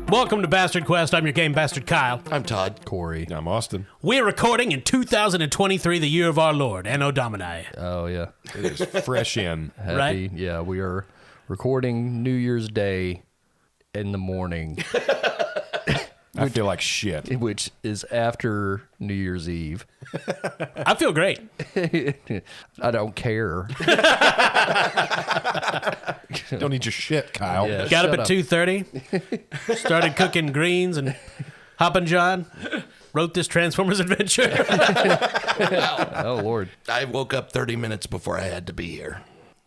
Welcome to Bastard Quest. I'm your game bastard Kyle. I'm Todd. Corey. I'm Austin. We're recording in 2023, the year of our Lord, Anno Domini. Oh, yeah. It is fresh in. Happy. Right? Yeah, we are recording New Year's Day in the morning, I feel like shit. which is after New Year's Eve. I feel great. I don't care. Don't eat your shit, Kyle. Yeah. Got up Shut at 2:30. Started cooking greens and Hoppin' John wrote this Transformers adventure. Oh, Lord. I woke up 30 minutes before I had to be here.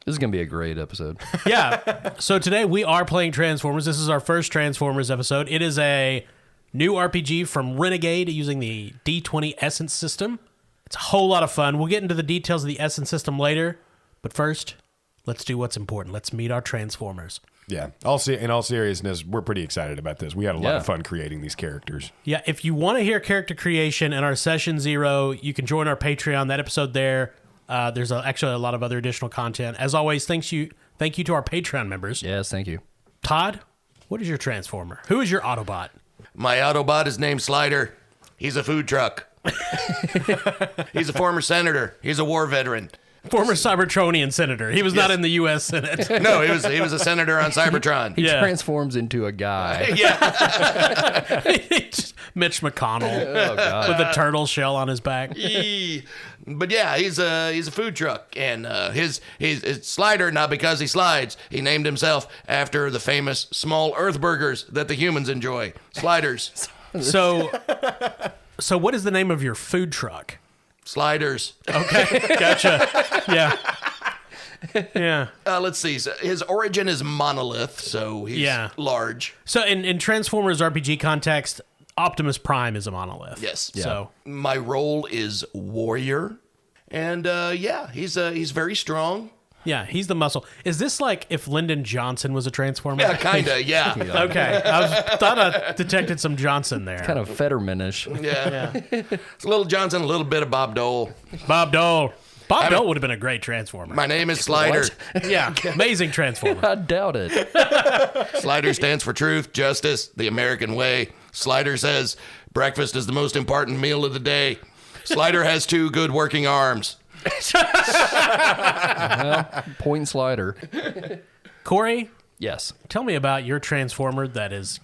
This is going to be a great episode. Yeah. So today we are playing Transformers. This is our first Transformers episode. It is a new RPG from Renegade using the D20 Essence system. It's a whole lot of fun. We'll get into the details of the Essence system later. But first, let's do what's important. Let's meet our Transformers. Yeah. In all seriousness, we're pretty excited about this. We had a lot Yeah. of fun creating these characters. Yeah, if you want to hear character creation in our Session 0, you can join our Patreon. That episode there, there's actually a lot of other additional content. As always, thank you to our Patreon members. Yes, thank you. Todd, what is your Transformer? Who is your Autobot? My Autobot is named Slider. He's a food truck. He's a former senator. He's a war veteran. Former Cybertronian senator. He was not Yes. in the U.S. Senate. No, he was a senator on Cybertron. He Yeah. transforms into a guy. Yeah. Just Mitch McConnell Oh, God. with a turtle shell on his back. But yeah, he's a food truck, and his Slider, not because he slides. He named himself after the famous small Earth burgers that the humans enjoy. Sliders. So what is the name of your food truck? Sliders. Okay, gotcha. Yeah. Yeah. Let's see. So his origin is monolith, so he's large. So in Transformers RPG context, Optimus Prime is a monolith. Yes. So My role is warrior, and he's very strong. yeah, he's the muscle. Is this like if Lyndon Johnson was a Transformer? Yeah, kinda. Yeah. Okay, thought I detected some Johnson there. Kind of Fettermanish. Yeah. It's a little Johnson, a little bit of Bob Dole. Bob Dole. Bob Dole would have been a great Transformer. My name is Slider. Yeah, amazing Transformer. I doubt it. Slider stands for truth, justice, the American way. Slider says breakfast is the most important meal of the day. Slider has 2 good working arms. Point and slider. Corey, Yes. tell me about your Transformer that is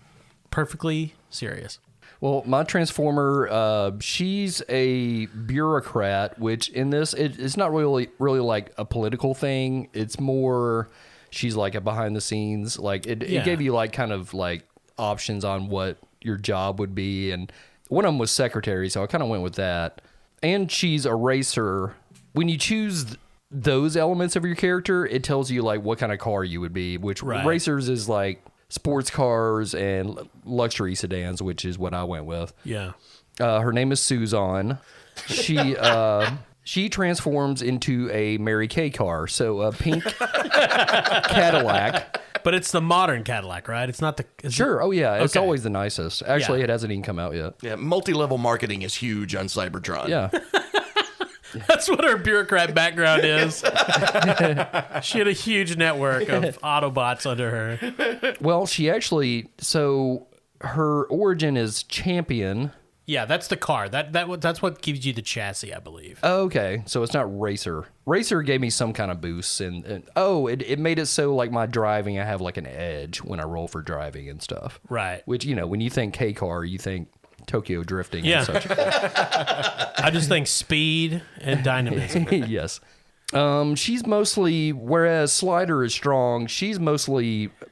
perfectly serious. Well, my Transformer, she's a bureaucrat, which in this, it's not really like a political thing. It's more, she's like a behind the scenes. Like it gave you like kind of like options on what your job would be. And one of them was secretary, so I kind of went with that. And she's a racer. When you choose those elements of your character, it tells you like what kind of car you would be, which racers is like sports cars and luxury sedans, which is what I went with. Yeah. Her name is Susan. She transforms into a Mary Kay car, so a pink Cadillac. But it's the modern Cadillac, right? It's not the... Sure. Oh, yeah. It's Okay. always the nicest. Actually, Yeah. it hasn't even come out yet. Yeah, multi-level marketing is huge on Cybertron. Yeah. That's what her bureaucrat background is. She had a huge network of Autobots under her. Well, she actually... So her origin is Champion. Yeah, that's the car. That's what gives you the chassis, I believe. Oh, okay. So it's not Racer. Racer gave me some kind of boosts. And it made it so like my driving, I have like an edge when I roll for driving and stuff. Right. Which, when you think K-car, you think Tokyo drifting Yeah. and such. I just think speed and dynamism. Yes. She's mostly, whereas Slider is strong,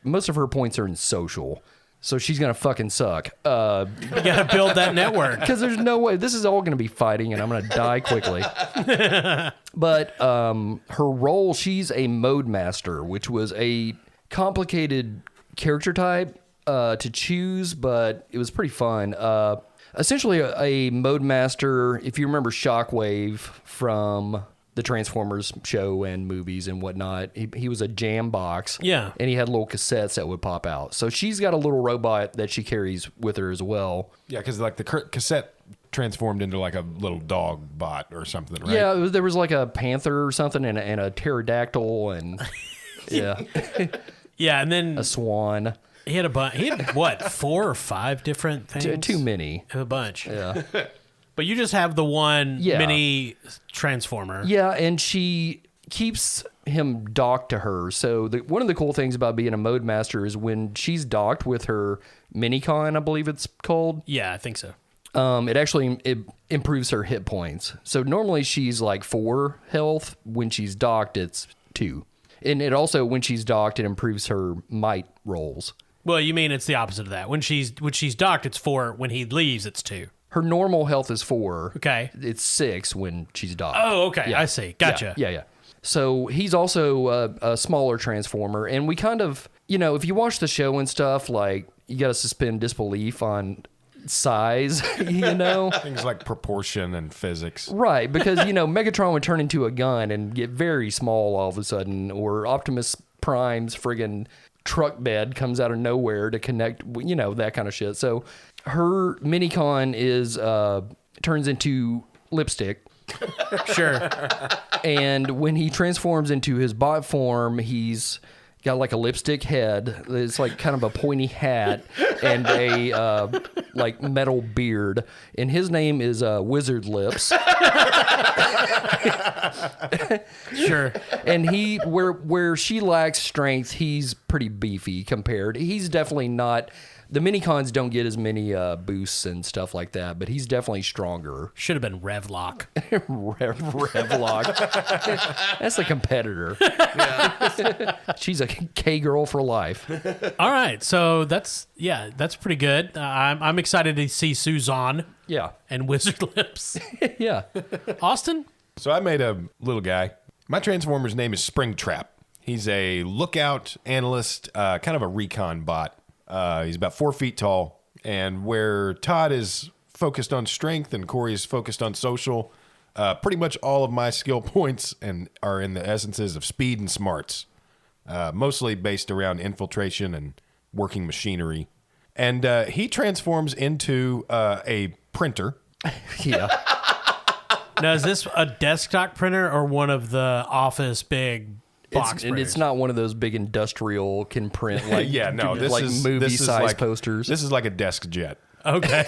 most of her points are in social. So she's going to fucking suck. You got to build that network. Because there's no way, this is all going to be fighting and I'm going to die quickly. But her role, she's a mode master, which was a complicated character type to choose, but it was pretty fun. Essentially, a mode master, if you remember Shockwave from the Transformers show and movies and whatnot, he was a jam box. Yeah. And he had little cassettes that would pop out. So she's got a little robot that she carries with her as well. Yeah, because like the cassette transformed into like a little dog bot or something, right? Yeah, there was like a panther or something and a pterodactyl and Yeah. Yeah, and then A swan. he had a bunch. He had what, 4 or 5 different things? Too many. A bunch. Yeah. But you just have the one Yeah. mini transformer. Yeah, and she keeps him docked to her. So one of the cool things about being a mode master is when she's docked with her minicon, I believe it's called. Yeah, I think so. It improves her hit points. So normally she's like 4 health. When she's docked, it's 2. And it also, when she's docked, it improves her might rolls. Well, you mean it's the opposite of that. When she's docked, it's 4. When he leaves, it's 2. Her normal health is 4. Okay. It's 6 when she's docked. Oh, okay. Yeah. I see. Gotcha. Yeah. So he's also a smaller transformer. And we kind of, if you watch the show and stuff, like, you got to suspend disbelief on size, Things like proportion and physics. Right, because, Megatron would turn into a gun and get very small all of a sudden, or Optimus Prime's friggin' truck bed comes out of nowhere to connect, that kind of shit. So her minicon turns into lipstick. Sure. And when he transforms into his bot form, he's got like a lipstick head. It's like kind of a pointy hat and a like metal beard. And his name is Wizard Lips. Sure. And where she lacks strength, he's pretty beefy compared. He's definitely not. The minicons don't get as many boosts and stuff like that, but he's definitely stronger. Should have been Revlock. Revlock. That's a competitor. She's a K-girl for life. All right. So that's pretty good. I'm excited to see Suzanne Yeah. and Wizard Lips. Yeah. Austin? So I made a little guy. My Transformer's name is Springtrap. He's a lookout analyst, kind of a recon bot. He's about 4 feet tall, and where Todd is focused on strength and Corey is focused on social, pretty much all of my skill points are in the essences of speed and smarts, mostly based around infiltration and working machinery. And he transforms into a printer. Yeah. Now, is this a desktop printer or one of the office big box And printers? it's not one of those big industrial can print like movie size like, posters. This is like a desk jet. Okay.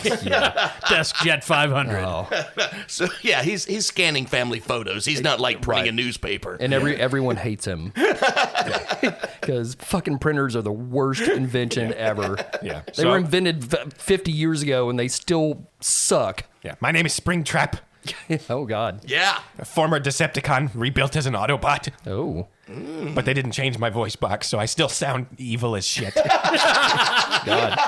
Desk Jet 500. Oh. So yeah, he's scanning family photos. He's not like printing a newspaper. And everyone hates him because fucking printers are the worst invention ever. Yeah. They were invented 50 years ago and they still suck. Yeah. My name is Springtrap, Oh God. Yeah. a former Decepticon rebuilt as an Autobot. Oh. But they didn't change my voice box, so I still sound evil as shit. God.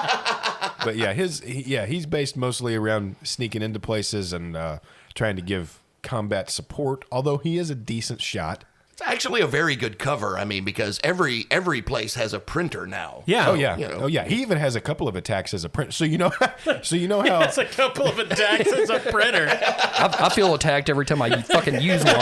But yeah, he's based mostly around sneaking into places and trying to give combat support, although he is a decent shot. It's actually a very good cover. I mean, because every place has a printer now. Yeah. Oh yeah. You know. Oh yeah. He even has a couple of attacks as a printer. So you know how That's a couple of attacks as a printer. I feel attacked every time I fucking use one.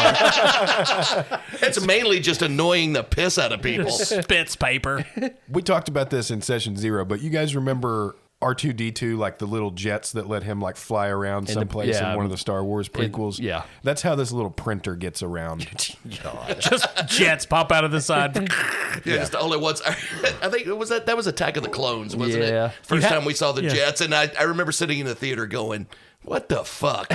It's mainly just annoying the piss out of people. Spits paper. we talked about this in session 0, but you guys remember R2-D2, like the little jets that let him like fly around someplace in one of the Star Wars prequels? yeah. That's how this little printer gets around. Just jets pop out of the side. Yeah, just all at once. I think it was that was Attack of the Clones, wasn't Yeah. it? First time we saw the jets, and I remember sitting in the theater going, "What the fuck?"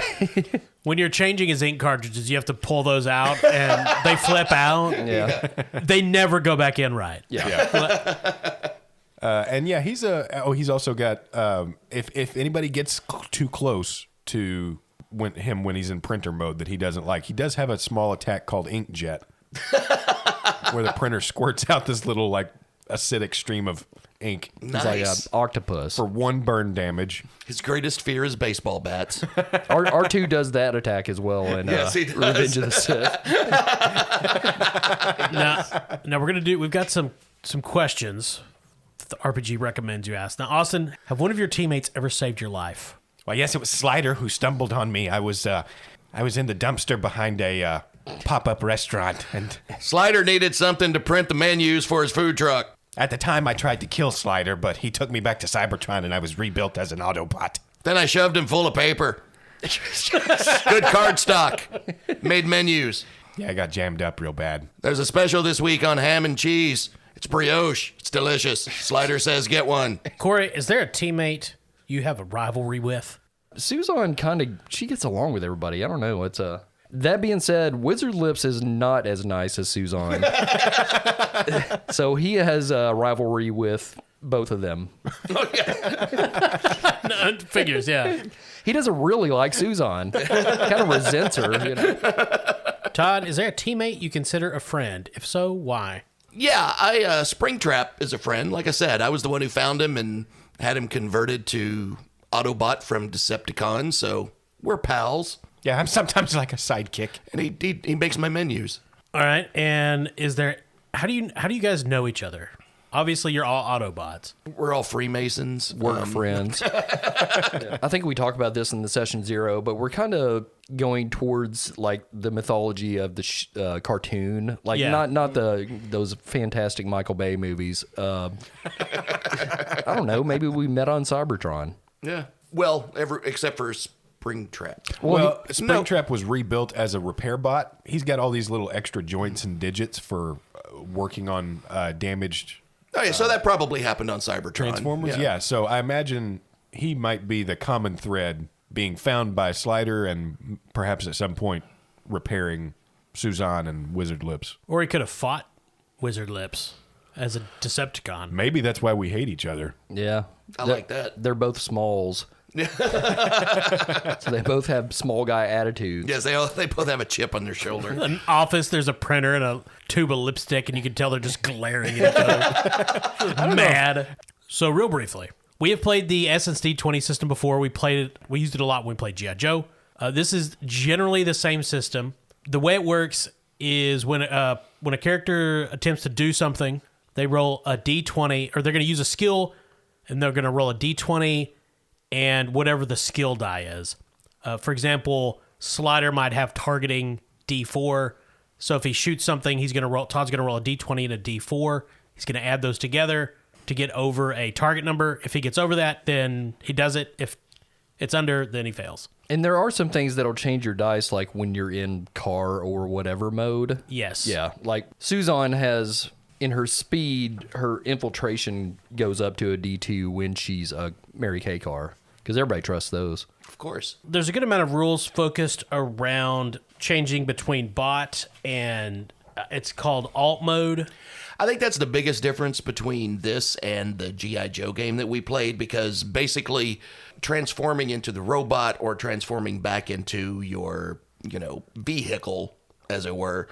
When you're changing his ink cartridges, you have to pull those out, and they flip out. Yeah. They never go back in right. Yeah. And yeah, he's also got if anybody gets too close to when he's in printer mode that he doesn't like, he does have a small attack called Inkjet, where the printer squirts out this little like acidic stream of ink He's like an octopus. for 1 burn damage. His greatest fear is baseball bats. R2 does that attack as well in Yes, he does. Revenge of the Sith. Now we've got some questions that the RPG recommends you ask. Now, Austin, have one of your teammates ever saved your life? Well, yes, it was Slider who stumbled on me. I was in the dumpster behind a pop-up restaurant, and Slider needed something to print the menus for his food truck. at the time I tried to kill Slider, but he took me back to Cybertron, and I was rebuilt as an Autobot. Then I shoved him full of paper. Good card stock. Made menus. Yeah, I got jammed up real bad. There's a special this week on ham and cheese. It's brioche. It's delicious. Slider says get one. Corey, is there a teammate you have a rivalry with? Susan she gets along with everybody. I don't know. That being said, Wizard Lips is not as nice as Susan. So he has a rivalry with both of them. No, figures, yeah. He doesn't really like Susan. Kind of resents her. Todd, is there a teammate you consider a friend? If so, why? Yeah, Springtrap is a friend. Like I said, I was the one who found him and had him converted to Autobot from Decepticon, so we're pals. Yeah, I'm sometimes like a sidekick. And he makes my menus. All right, and how do you guys know each other? Obviously, you're all Autobots. We're all Freemasons. Work friends. I think we talked about this in the session 0, but we're kind of going towards like the mythology of the cartoon, like not those fantastic Michael Bay movies. I don't know. Maybe we met on Cybertron. Yeah. Well, except for Springtrap. Well, Springtrap was rebuilt as a repair bot. He's got all these little extra joints and digits for working on damaged. Oh yeah, so that probably happened on Cybertron. Transformers, yeah. So I imagine he might be the common thread being found by Slider and perhaps at some point repairing Suzanne and Wizard Lips. Or he could have fought Wizard Lips as a Decepticon. Maybe that's why we hate each other. Yeah. I like that. They're both smalls. So they both have small guy attitudes. Yes, they both have a chip on their shoulder. In an office, there's a printer and a tube of lipstick, and you can tell they're just glaring at each other. Mad. So real briefly, we have played the SND20 system before. We used it a lot when we played G.I. Joe. This is generally the same system. The way it works is when a character attempts to do something, they roll a D20, or they're going to use a skill, and they're going to roll a D20 and whatever the skill die is. For example, Slider might have targeting D4. So if he shoots something, Todd's going to roll a D20 and a D4. He's going to add those together to get over a target number. If he gets over that, then he does it. If it's under, then he fails. And there are some things that'll change your dice, like when you're in car or whatever mode. Yes. Yeah. Like Suzanne has, in her speed, her infiltration goes up to a D2 when she's a Mary Kay car. Because everybody trusts those. Of course. There's a good amount of rules focused around changing between bot and it's called alt mode. I think that's the biggest difference between this and the G.I. Joe game that we played, because basically transforming into the robot or transforming back into your, vehicle, as it were,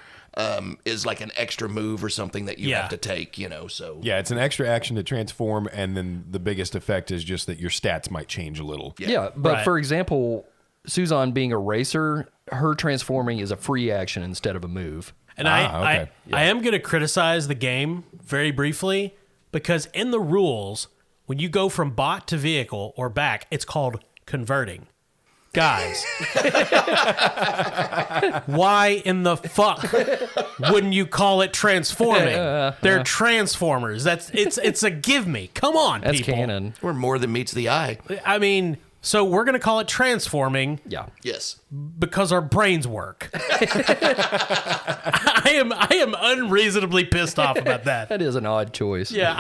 is like an extra move or something that you have to take, so. Yeah, it's an extra action to transform, and then the biggest effect is just that your stats might change a little. Yeah, but Right. for example, Suzanne being a racer, her transforming is a free action instead of a move. And okay. I am going to criticize the game very briefly, because in the rules, when you go from bot to vehicle or back, it's called converting. Guys, why in the fuck wouldn't you call it transforming? They're transformers. It's a give me. Come on, That's people. canon. We're more than meets the eye. I mean, so we're going to call it transforming Yeah. Yes. because our brains work. I am unreasonably pissed off about that. That is an odd choice. Yeah,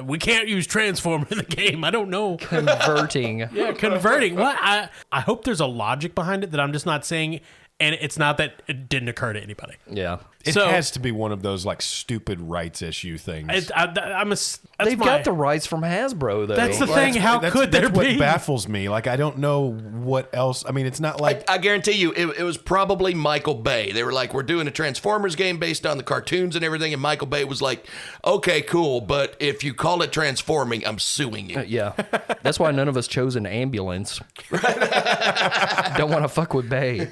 we can't use transformer in the game. I don't know. Converting. Yeah, converting. What? I hope there's a logic behind it that I'm just not saying, and it's not that it didn't occur to anybody. Yeah. It So- has to be one of those like stupid rights issue things. They've got the rights from Hasbro, though. That's the thing. How could there that's be? what baffles me. Like, I don't know what else. I mean, it's not like I guarantee you, it was probably Michael Bay. They were like, we're doing a Transformers game based on the cartoons and everything, and Michael Bay was like, okay, cool, but if you call it transforming, I'm suing you. Yeah. That's why none of us chose an ambulance. Don't want to fuck with Bay.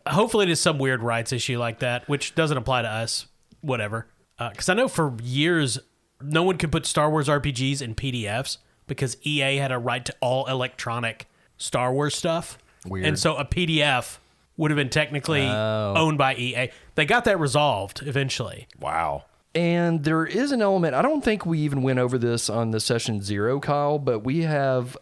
Hopefully, it is some weird rights issue like that, which doesn't apply to us. Whatever. Because I know for years, no one could put Star Wars RPGs in PDFs because EA had a right to all electronic Star Wars stuff. Weird. And so a PDF would have been technically owned by EA. They got that resolved eventually. wow. And there is an element, I don't think we even went over this on the session 0, Kyle, but we have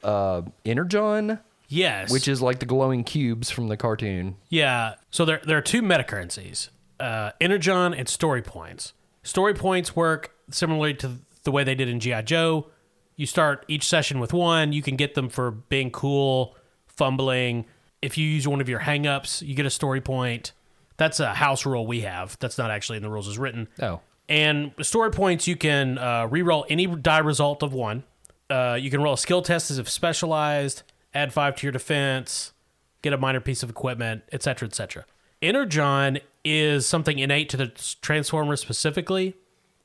Energon Yes. which is like the glowing cubes from the cartoon. Yeah. So there are two metacurrencies, Energon and Story Points. Story Points work similarly to the way they did in G.I. Joe. You start each session with one. You can get them for being cool, fumbling. If you use one of your hang-ups, you get a story point. That's a house rule we have. That's not actually in the rules as written. Oh. And story points, you can re-roll any die result of one. You can roll a skill test as if specialized, add 5 to your defense, get a minor piece of equipment, etc., etc. Energon is something innate to the Transformers specifically.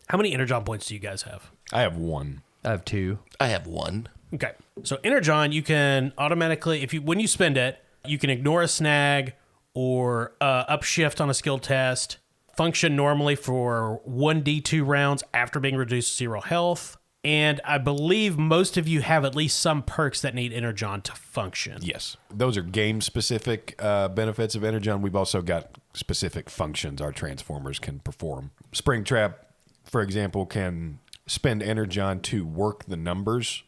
How many Energon points do you guys have? I have 1. I have 2. I have 1. Okay. So Energon, you can automatically, when you spend it, you can ignore a snag or upshift on a skill test, function normally for 1d2 rounds after being reduced to 0 health. And I believe most of you have at least some perks that need Energon to function. Yes. Those are game-specific benefits of Energon. We've also got specific functions our Transformers can perform. Springtrap, for example, can spend Energon to work the numbers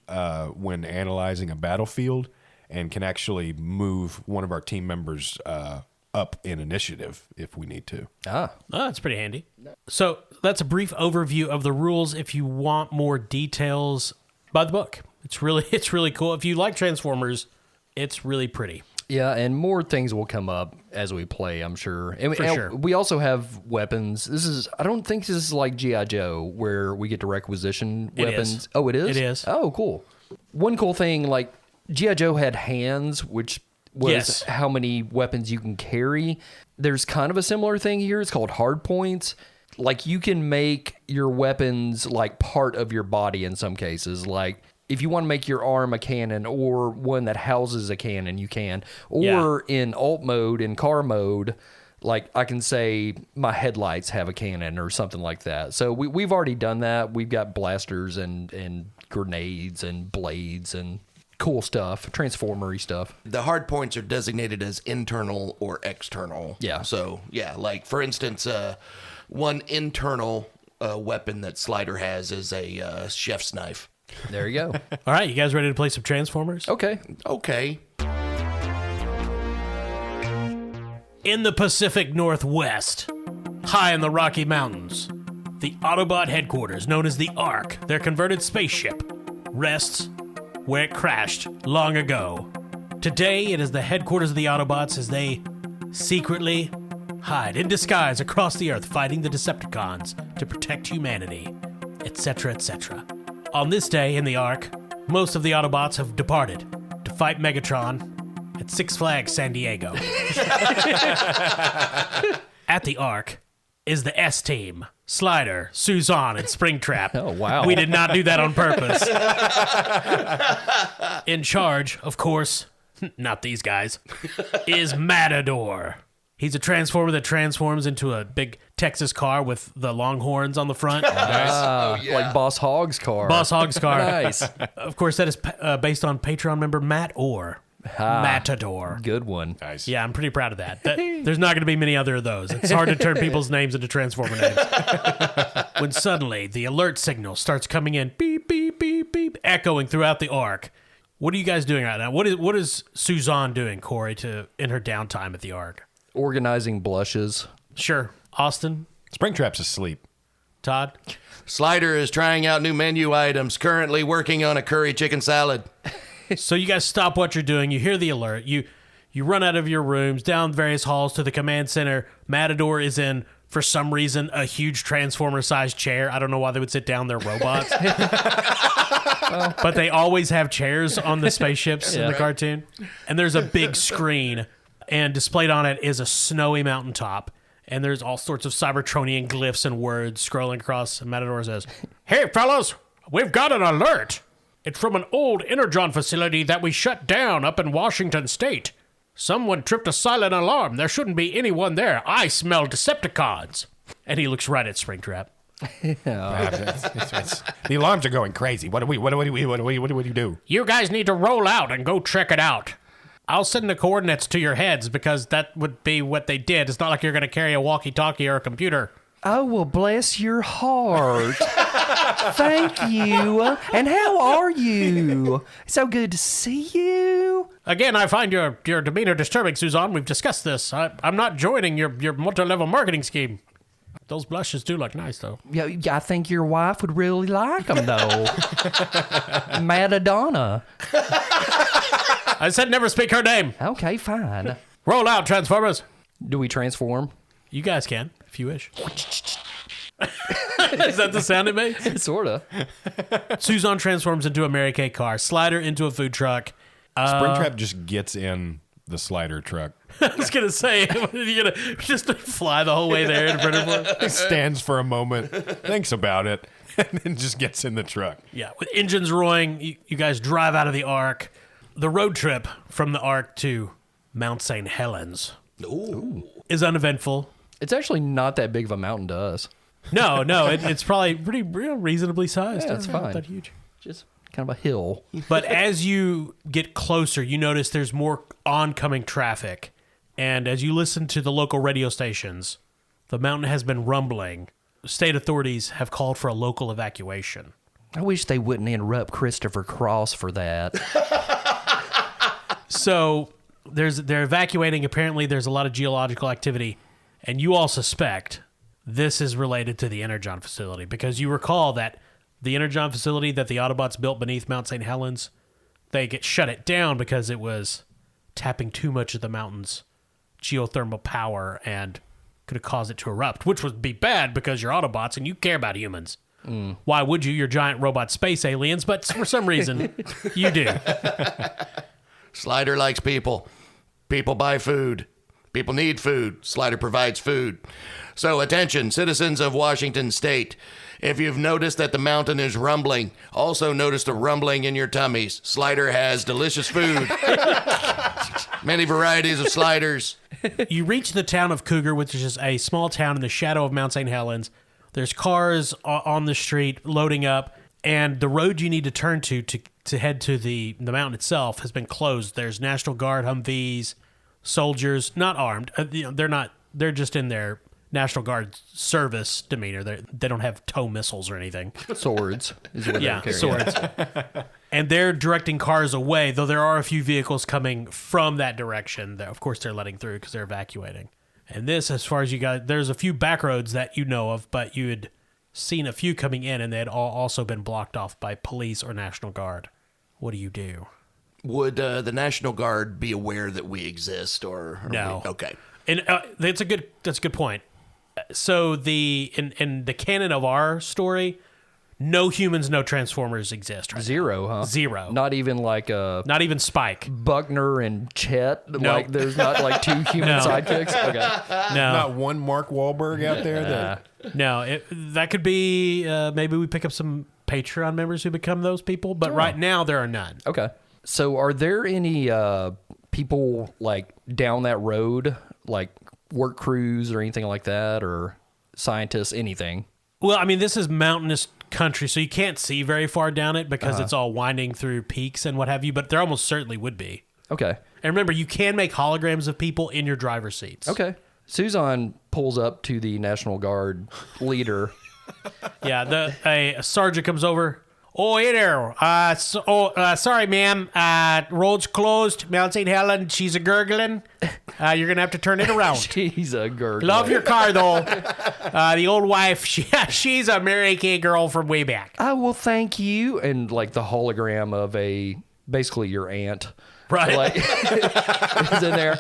when analyzing a battlefield and can actually move one of our team members up in initiative if we need to. Oh, that's pretty handy. So that's a brief overview of the rules. If you want more details, buy the book. It's really cool. If you like Transformers, it's really pretty. Yeah, and more things will come up as we play, I'm sure. And, For sure. We also have weapons. I don't think this is like G.I. Joe where we get to requisition It weapons. is. Oh, it is? It is. Oh, cool. One cool thing, like G.I. Joe had hands, which was Yes. how many weapons you can carry. There's kind of a similar thing here. It's called hard points. Like you can make your weapons like part of your body in some cases. Like if you want to make your arm a cannon or one that houses a cannon, you can. Or in alt mode, in car mode, like I can say my headlights have a cannon or something like that. So we've already done that. We've got blasters and grenades and blades and cool stuff, transformery stuff. The hard points are designated as internal or external. Yeah. So, yeah, like for instance, one internal weapon that Slider has is a chef's knife. There you go. All right, you guys ready to play some Transformers? Okay. Okay. In the Pacific Northwest, high in the Rocky Mountains, the Autobot headquarters, known as the Ark, their converted spaceship, rests where it crashed long ago. Today, it is the headquarters of the Autobots as they secretly hide in disguise across the Earth, fighting the Decepticons to protect humanity, etc., etc. On this day in the Ark, most of the Autobots have departed to fight Megatron at Six Flags San Diego. At the Ark is the S-Team. Slider, Suzanne, and Springtrap. Oh, wow. We did not do that on purpose. In charge, of course, not these guys, is Matador. He's a transformer that transforms into a big Texas car with the long horns on the front. Like Boss Hogg's car. Boss Hogg's car. Nice. Of course, that is based on Patreon member Matt Orr. Matador. Good one. Nice. Yeah, I'm pretty proud of that. There's not going to be many other of those. It's hard to turn people's names into Transformer names. When suddenly the alert signal starts coming in, beep, beep, beep, beep, echoing throughout the Ark. What are you guys doing right now? What is Suzanne doing, Corey, in her downtime at the Ark? Organizing blushes. Sure. Austin? Springtrap's asleep. Todd? Slider is trying out new menu items, currently working on a curry chicken salad. So you guys stop what you're doing. You hear the alert. You run out of your rooms, down various halls to the command center. Matador is in, for some reason, a huge Transformer-sized chair. I don't know why they would sit down. They're robots. But they always have chairs on the spaceships in the cartoon. And there's a big screen, and displayed on it is a snowy mountaintop. And there's all sorts of Cybertronian glyphs and words scrolling across. And Matador says, "Hey, fellas, we've got an alert. It's from an old Energon facility that we shut down up in Washington State. Someone tripped a silent alarm. There shouldn't be anyone there. I smell Decepticons." And he looks right at Springtrap. The alarms are going crazy. What do we do? "You guys need to roll out and go check it out. I'll send the coordinates to your heads because that would be what they did. It's not like you're going to carry a walkie-talkie or a computer." "Oh, well, bless your heart. Thank you. And how are you? So good to see you." Again, I find your demeanor disturbing, Suzanne. We've discussed this. I'm not joining your multi-level marketing scheme. Those blushes do look nice, though. Yeah, I think your wife would really like them, though. Madonna. I said never speak her name. Okay, fine. Roll out, Transformers. Do we transform? You guys can, if you wish. Is that the sound it makes? Sort of. Suzanne transforms into a Mary Kay car. Slider into a food truck. Springtrap just gets in the slider truck. I was going to say, you're going to just fly the whole way there in front of him? He stands for a moment, thinks about it, and then just gets in the truck. Yeah, with engines roaring, you guys drive out of the Ark. The road trip from the Ark to Mount St. Helens is uneventful. It's actually not that big of a mountain to us. No, it's probably pretty reasonably sized. Yeah, it's Not fine. that huge. Just kind of a hill. But as you get closer, you notice there's more oncoming traffic. And as you listen to the local radio stations, the mountain has been rumbling. State authorities have called for a local evacuation. I wish they wouldn't interrupt Christopher Cross for that. So they're evacuating. Apparently, there's a lot of geological activity. And you all suspect this is related to the Energon facility. Because you recall that the Energon facility that the Autobots built beneath Mount St. Helens, they shut it down because it was tapping too much of the mountain's geothermal power and could have caused it to erupt, which would be bad because you're Autobots and you care about humans. Why would you? You're giant robot space aliens, but for some reason, you do. Slider likes people. People buy food. People need food. Slider provides food. So attention, citizens of Washington State. If you've noticed that the mountain is rumbling, also notice the rumbling in your tummies. Slider has delicious food. Many varieties of sliders. You reach the town of Cougar, which is just a small town in the shadow of Mount St. Helens. There's cars on the street loading up, and the road you need to turn to head to the mountain itself has been closed. There's National Guard Humvees, soldiers, not armed. They're just in their National Guard service demeanor. They don't have tow missiles or anything. Swords is what they're carrying. Swords. And they're directing cars away, though there are a few vehicles coming from that direction. Of course, they're letting through because they're evacuating. And this, as far as you got, there's a few back roads that you know of, but you had seen a few coming in, and they had all also been blocked off by police or National Guard. What do you do? Would the National Guard be aware that we exist, or No. Okay. And that's a good point. So in the canon of our story, no humans, no Transformers exist. Right? Zero, huh? Zero. Not even like Not even Spike. Buckner and Chet. No. Like there's not like two human No. sidekicks. Okay. No, Not one Mark Wahlberg out there that no. That could be maybe we pick up some Patreon members who become those people, but right now there are none. Okay. So are there any people like down that road, like work crews or anything like that, or scientists, anything? Well, I mean, this is mountainous country, so you can't see very far down it because it's all winding through peaks and what have you, but there almost certainly would be. Okay. And remember, you can make holograms of people in your driver's seats. Okay. Suzanne pulls up to the National Guard leader. Yeah, a sergeant comes over. Oh, hey there. Sorry, ma'am. Road's closed. Mount St. Helen, she's a gurgling. You're going to have to turn it around. She's a gurgler. Love your car, though. The old wife, she's a Mary Kay girl from way back. I will thank you. And like the hologram of basically your aunt. Right. Like, is in there,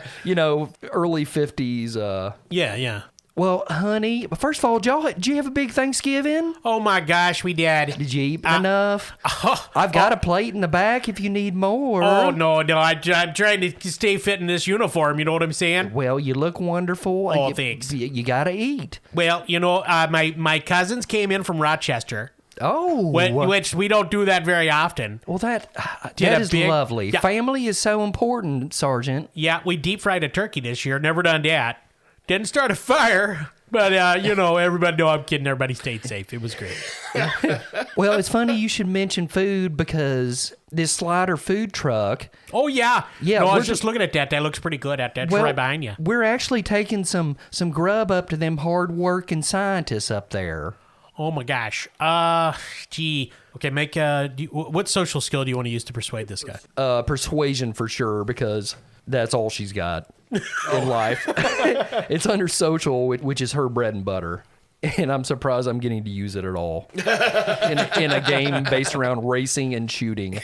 early 50s. Yeah. Well, honey, first of all, did you have a big Thanksgiving? Oh, my gosh, we did. Did you eat enough? I've got a plate in the back if you need more. Oh, no, I'm trying to stay fit in this uniform, you know what I'm saying? Well, you look wonderful. Oh, thanks. You got to eat. Well, my cousins came in from Rochester, Oh. which we don't do that very often. Well, that Did a is big- lovely. Yeah. Family is so important, Sergeant. Yeah, we deep fried a turkey this year. Never done that. Didn't start a fire, but, everybody know I'm kidding. Everybody stayed safe. It was great. Well, it's funny you should mention food because this Slider food truck. Oh, yeah. Yeah, No, I we're was just looking at that. That looks pretty good. That's Well, right behind you. We're actually taking some grub up to them hard-working scientists up there. Oh my gosh. Gee. Okay, make what social skill do you want to use to persuade this guy? Persuasion for sure, because that's all she's got in life. It's under social, which is her bread and butter. And I'm surprised I'm getting to use it at all in a game based around racing and shooting.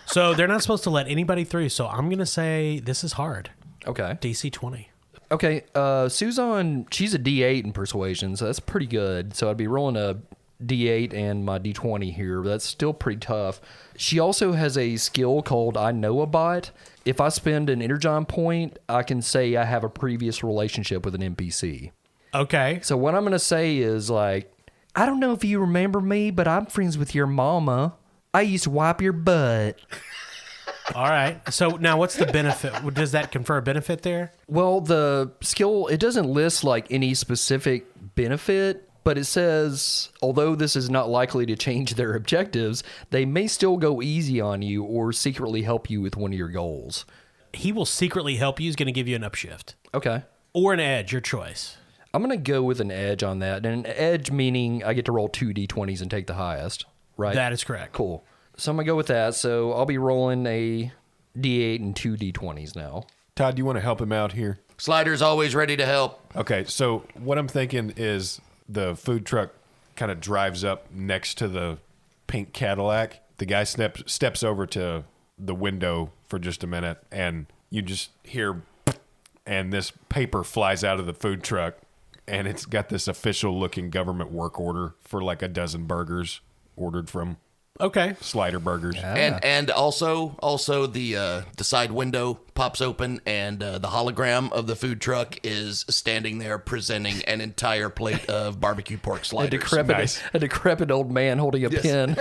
So they're not supposed to let anybody through. So I'm going to say this is hard. Okay. DC 20. Okay. Susan, she's a D8 in persuasion, so that's pretty good. So I'd be rolling a D8 and my D20 here. But that's still pretty tough. She also has a skill called I Know a Bot. If I spend an Energon point, I can say I have a previous relationship with an NPC. Okay. So what I'm going to say is like, I don't know if you remember me, but I'm friends with your mama. I used to wipe your butt. All right. So now what's the benefit? Does that confer a benefit there? Well, the skill, it doesn't list like any specific benefit, but it says, although this is not likely to change their objectives, they may still go easy on you or secretly help you with one of your goals. He will secretly help you. He's going to give you an upshift. Okay. Or an edge, your choice. I'm going to go with an edge on that. And an edge meaning I get to roll 2 D20s and take the highest, right? That is correct. Cool. So I'm going to go with that. So I'll be rolling a D8 and 2 D20s now. Todd, do you want to help him out here? Slider's always ready to help. Okay, so what I'm thinking is the food truck kind of drives up next to the pink Cadillac. The guy steps over to the window for just a minute, and you just hear, and this paper flies out of the food truck, and it's got this official-looking government work order for like a dozen burgers ordered from Okay. Slider Burgers. Yeah. And also the side window pops open, and the hologram of the food truck is standing there presenting an entire plate of barbecue pork A sliders. decrepit old man holding a pen.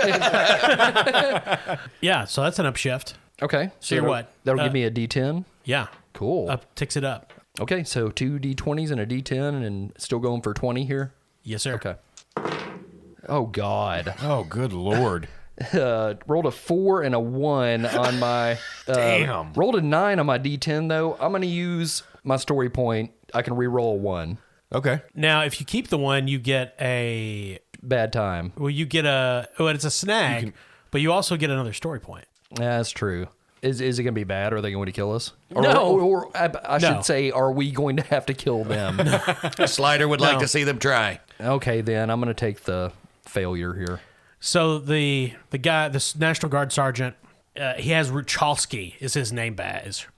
Yeah, so that's an upshift. Okay. So you're what? That'll give me a D10. Yeah. Cool. Ticks it up. Okay, so 2 D20s and a D10 and still going for 20 here? Yes, sir. Okay. Oh, God. Oh, good Lord. Rolled a 4 and a 1 on my... Damn. Rolled a 9 on my D10, though. I'm going to use my story point. I can re-roll a 1. Okay. Now, if you keep the one, you get a... Bad time. Well, you get a... Well, it's a snag, but you also get another story point. That's true. Is it going to be bad, or are they going to kill us? Or, No. Or I No. should say, are we going to have to kill them? Slider would like No. to see them try. Okay, then. I'm going to take the failure here. So the guy, this National Guard sergeant, he has Ruchalski is his name badge.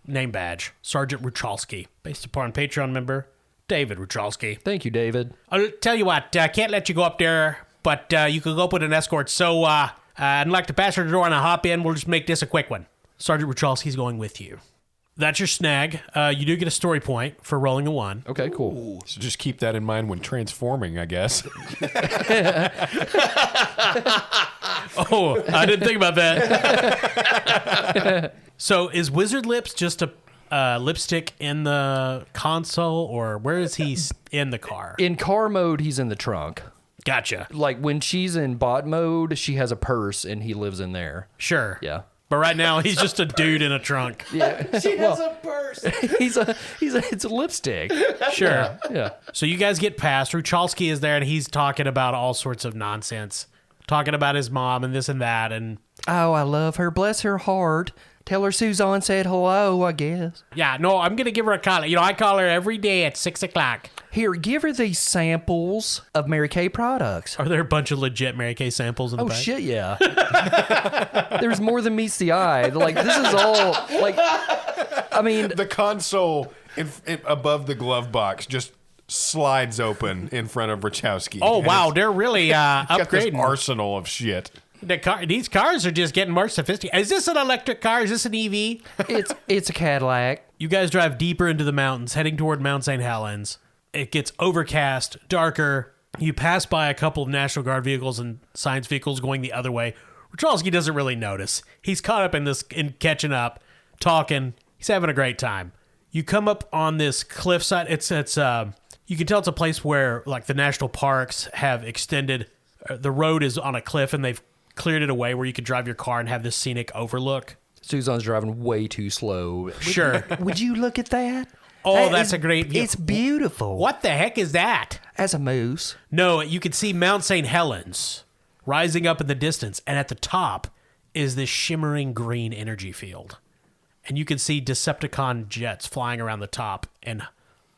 Sergeant Ruchalski, based upon Patreon member David Ruchalski. Thank you, David. I'll tell you what, I can't let you go up there, but you can go up with an escort. So I'd like to pass her the door and I'll hop in. We'll just make this a quick one. Sergeant Ruchalski's going with you. That's your snag. You do get a story point for rolling a 1. Okay, cool. So just keep that in mind when transforming, I guess. Oh, I didn't think about that. So is Wizard Lips just a lipstick in the console, or where is he in the car? In car mode, he's in the trunk. Gotcha. Like when she's in bot mode, she has a purse and he lives in there. Sure. Yeah. But right now, he's just a dude in a trunk. Yeah. She has a purse. It's a lipstick. Sure. Yeah. So you guys get past. Ruchalski is there, and he's talking about all sorts of nonsense. Talking about his mom and this and that. And Oh, I love her. Bless her heart. Tell her Suzanne said hello, I guess. yeah, no, I'm going to give her a call. You know, I call her every day at 6 o'clock. Here, give her these samples of Mary Kay products. Are there a bunch of legit Mary Kay samples in the Oh, back? shit, yeah. There's more than meets the eye. Like, this is all, like, I mean, The console above the glove box just slides open in front of Wachowski. Oh, And wow. it's They're really got this upgrading. arsenal of shit. These cars are just getting more sophisticated. Is this an electric car? Is this an EV? it's a Cadillac. You guys drive deeper into the mountains, heading toward Mount St. Helens. It gets overcast, darker. You pass by a couple of National Guard vehicles and science vehicles going the other way. Wachowski doesn't really notice. He's caught up in catching up, talking. He's having a great time. You come up on this cliffside. It's you can tell it's a place where like the national parks have extended. The road is on a cliff and they've cleared it away where you could drive your car and have this scenic overlook. Suzanne's driving way too slow. Sure. Would you look at that? Oh, that's a great view. It's beautiful. What the heck is that? As a moose. No, you can see Mount St. Helens rising up in the distance, and at the top is this shimmering green energy field. And you can see Decepticon jets flying around the top and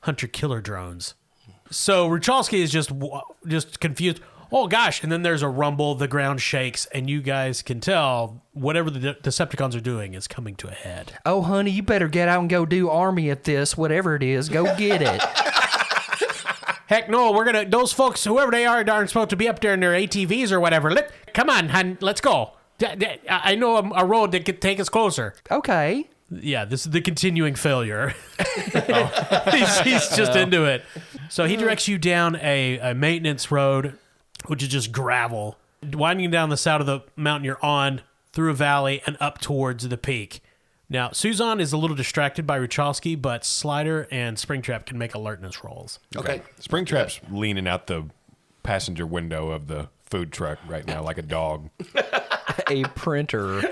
hunter-killer drones. So Ruchalski is just confused. Oh, gosh. And then there's a rumble, the ground shakes, and you guys can tell whatever the Decepticons are doing is coming to a head. Oh, honey, you better get out and go do army at this, whatever it is. Go get it. Heck no, those folks, whoever they are, aren't supposed to be up there in their ATVs or whatever. Come on, hun, let's go. I know a road that could take us closer. Okay. Yeah, this is the continuing failure. He's just into it. So he directs you down a maintenance road, which is just gravel, winding down the side of the mountain you're on, through a valley, and up towards the peak. Now, Suzanne is a little distracted by Ruchalski, but Slider and Springtrap can make alertness rolls. Okay. Springtrap's leaning out the passenger window of the food truck right now like a dog. A printer.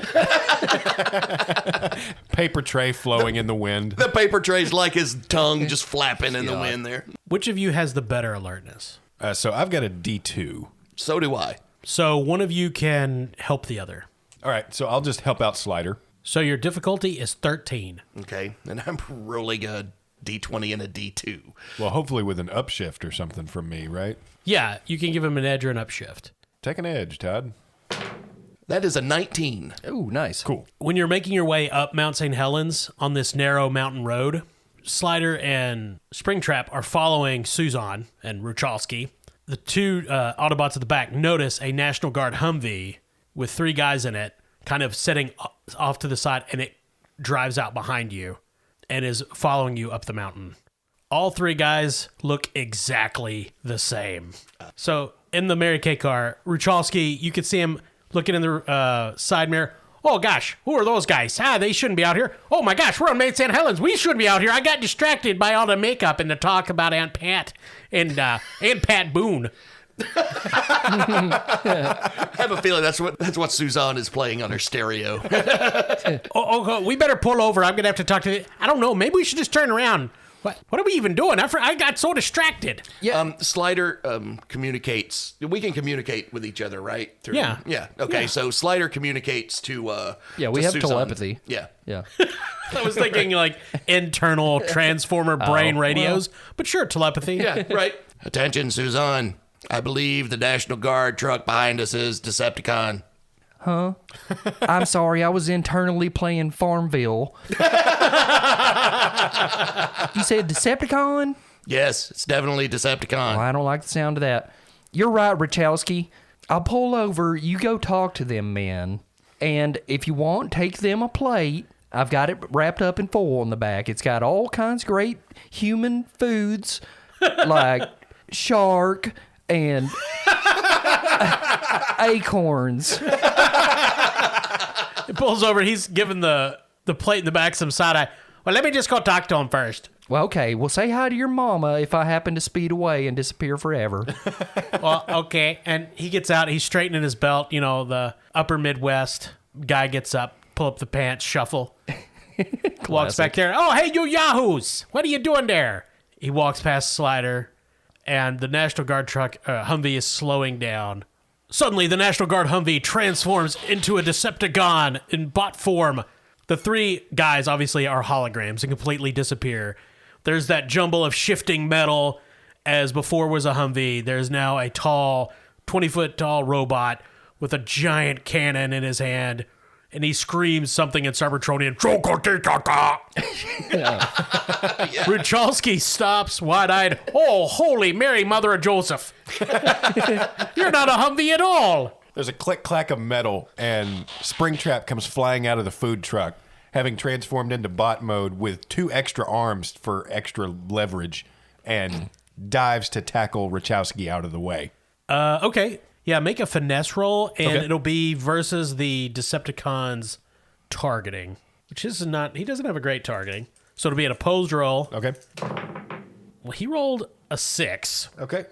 Paper tray flowing in the wind. The paper tray's like his tongue just flapping in the wind there. Which of you has the better alertness? So I've got a D2. So do I. So one of you can help the other. All right, so I'll just help out Slider. So your difficulty is 13. Okay. And I'm really good. D20 and a D2. Well, hopefully with an upshift or something from me, right? Yeah, you can give him an edge or an upshift. Take an edge, Todd. That is a 19. Ooh, nice. Cool. When you're making your way up Mount St. Helens on this narrow mountain road, Slider and Springtrap are following Suzanne and Ruchalski. The two Autobots at the back notice a National Guard Humvee with 3 guys in it, kind of setting off to the side, and it drives out behind you and is following you up the mountain. All 3 guys look exactly the same. So in the Mary Kay car, Ruchalski, you could see him looking in the side mirror. Oh, gosh, who are those guys? They shouldn't be out here. Oh, my gosh, we're on Mount St. Helens. We shouldn't be out here. I got distracted by all the makeup and the talk about Aunt Pat and Aunt Pat Boone. I have a feeling that's what Suzanne is playing on her stereo. We better pull over. I'm going to have to talk to I don't know. Maybe we should just turn around. What are we even doing? I got so distracted. Yeah. Slider communicates. We can communicate with each other, right? Yeah. Yeah. Okay. Yeah. So Slider communicates to. Yeah, we to have Suzanne. telepathy. Yeah. Yeah. I was thinking like internal transformer brain radios, but sure, telepathy. Yeah. Right. Attention, Suzanne. I believe the National Guard truck behind us is Decepticon. Huh? I'm sorry, I was internally playing Farmville. You said Decepticon? Yes, it's definitely Decepticon. Well, I don't like the sound of that. You're right, Ruchalski. I'll pull over. You go talk to them men. And if you want, take them a plate. I've got it wrapped up in foil in the back. It's got all kinds of great human foods like shark and acorns. It pulls over. He's giving the plate in the back some side eye. Well, let me just go talk to him first. Well, okay. Well, say hi to your mama if I happen to speed away and disappear forever. Well, okay. And he gets out. He's straightening his belt. You know, the upper Midwest guy gets up, pull up the pants, shuffle. Walks back there. Oh, hey, you yahoos. What are you doing there? He walks past Slider, and the National Guard truck, Humvee, is slowing down. Suddenly, the National Guard Humvee transforms into a Decepticon in bot form. The 3 guys, obviously, are holograms and completely disappear. There's that jumble of shifting metal. As before was a Humvee, there's now a tall, 20-foot tall robot with a giant cannon in his hand. And he screams something in Cybertronian. Ruchalski stops, wide-eyed. Oh, holy Mary, Mother of Joseph. You're not a Humvee at all. There's a click-clack of metal, and Springtrap comes flying out of the food truck, having transformed into bot mode with 2 extra arms for extra leverage, and dives to tackle Ruchalski out of the way. Okay. Yeah, make a finesse roll, and Okay. it'll be versus the Decepticon's targeting, which is not... He doesn't have a great targeting. So it'll be an opposed roll. Okay. Well, he rolled a 6. Okay.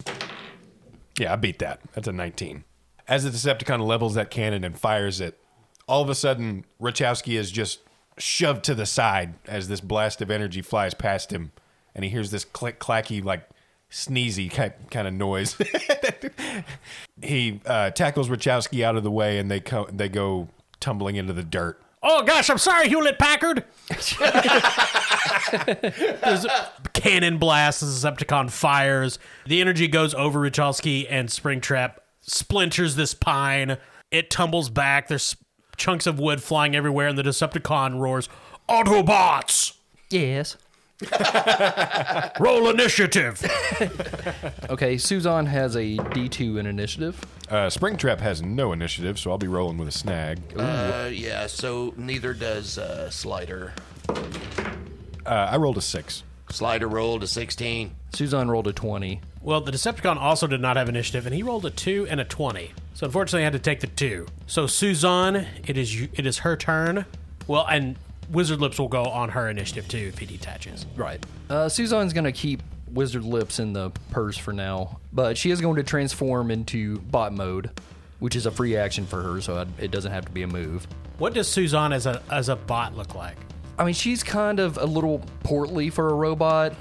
Yeah, I beat that. That's a 19. As the Decepticon levels that cannon and fires it, all of a sudden, Ruchalski is just shoved to the side as this blast of energy flies past him, and he hears this click clacky like sneezy kind of noise. He tackles Wachowski out of the way, and they go tumbling into the dirt. Oh, gosh, I'm sorry, Hewlett-Packard. There's a cannon blast. The Decepticon fires. The energy goes over Richalski, and Springtrap splinters this pine. It tumbles back. There's chunks of wood flying everywhere, and the Decepticon roars, Autobots! Yes. Roll initiative! Okay, Suzanne has a D2 in initiative. Springtrap has no initiative, so I'll be rolling with a snag. Yeah, so neither does Slider. I rolled a 6. Slider rolled a 16. Suzanne rolled a 20. Well, the Decepticon also did not have initiative, and he rolled a 2 and a 20. So unfortunately, I had to take the 2. So Suzanne, it is her turn. Well, and Wizard Lips will go on her initiative too if he detaches. Right. Suzanne's going to keep Wizard Lips in the purse for now, but she is going to transform into bot mode, which is a free action for her, so it doesn't have to be a move. What does Suzanne as a bot look like? I mean, she's kind of a little portly for a robot,